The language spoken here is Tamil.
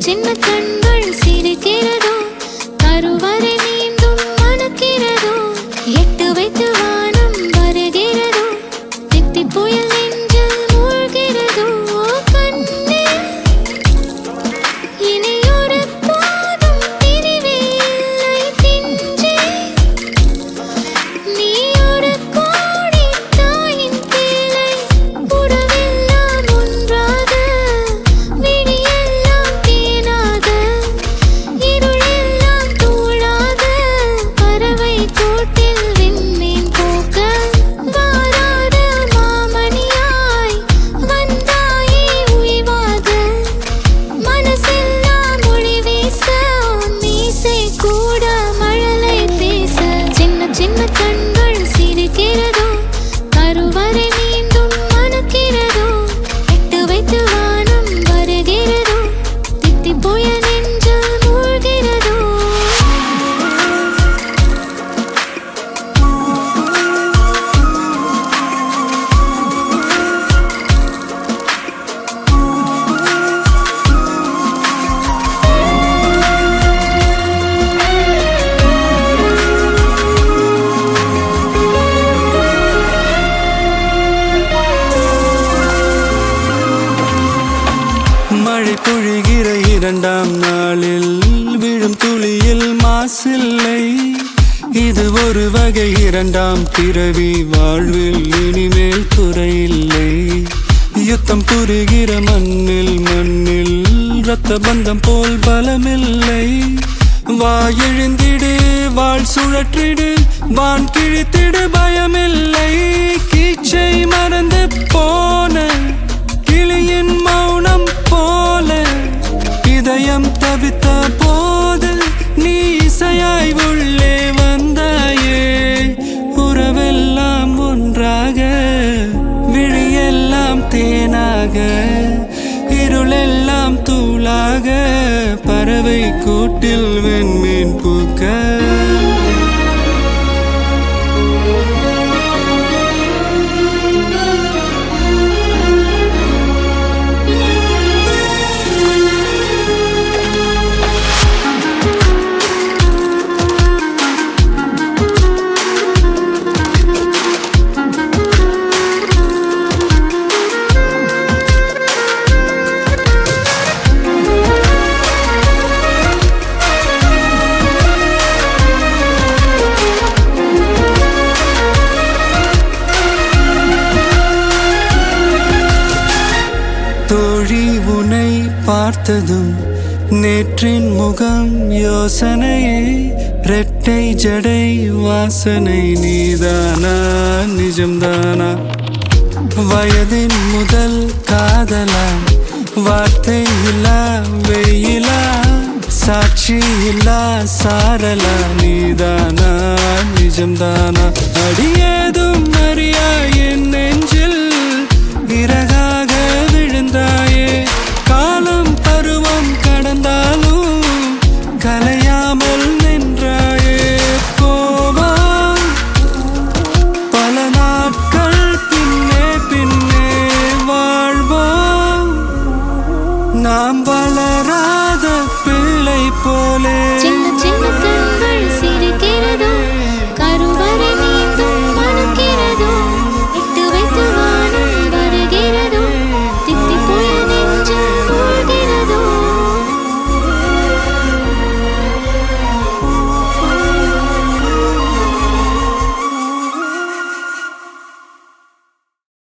சின்ன கண்கள் சிரிக்கிறதோ கருவறை மீண்டும் மணக்கிறதோ எட்டு வைத்து வானம் வருகிறதோ தித்தி புயல் நெஞ்சில் மூழ்கிறதோ கண்ணே இனியொரு போதும் பிரிவே இல்லை திஞ்சே நீ ஒரு கோடி தாயின் பிள்ளை உறவெல்லாம் ஒன்றாக விழியெல்லாம் தேனாக இருளெல்லாம் தூளாக பறவை கூட்டில் விண்மீன் போக்க வாராத மாமணியாய் வந்தாயே உய்வாக மனசெல்லாம் மொழி வீச மீசை கூட மழலை பேச சின்ன கண்கள் சிரிக்கிறதோ கருவறை மீண்டும் மணக்கிறதோ எட்டு வைத்து வானம் வருகிறதோ தித்தி புயல் நெஞ்சில் மூழ்கிறதோ மழை பொழிகிற இரண்டாம் நாளில் விழும் துளியில் மாசில்லை இது ஒரு வகை இரண்டாம் பிறவி வாழ்வில் இனிமேல் குறையில்லை யுத்தம் புரிகிற மண்ணில் இரத்த பந்தம் போல் பலமில்லை வா எழுந்திடு வாழ் சுழற்றிடு வான் கிழித்திடு பயமில்லை கீச்சை மறந்து போன கிளியின் மௌனம் போல இதயம் தவித்த போது நீ இசையாய் உள்ளே வந்தாயே உறவெல்லாம் ஒன்றாக விழியெல்லாம் தேனாக இருளெல்லாம் தூளாக பறவை கூட்டில் வெண்மீன் பூக்க தோழி உனை பார்த்ததும் நேற்றின் முகம் யோசனையே ரெட்டை ஜடை வாசனை நீதானா நிஜம்தானா வயதின் முதல் காதலா வார்த்தை இல்லா வெயிலா சாட்சி இல்லா சாரலா நீதானா நிஜம்தானா அடியேதும் அறியா என் நெஞ்சில் இறகாக விழுந்தாயே காலம் பருவம் கடந்தாலும் கலையாமல் நின்றாயே போவா பல நாட்கள் பின்னே வாழ்வோம் நாம் வளராத பிள்ளை போலே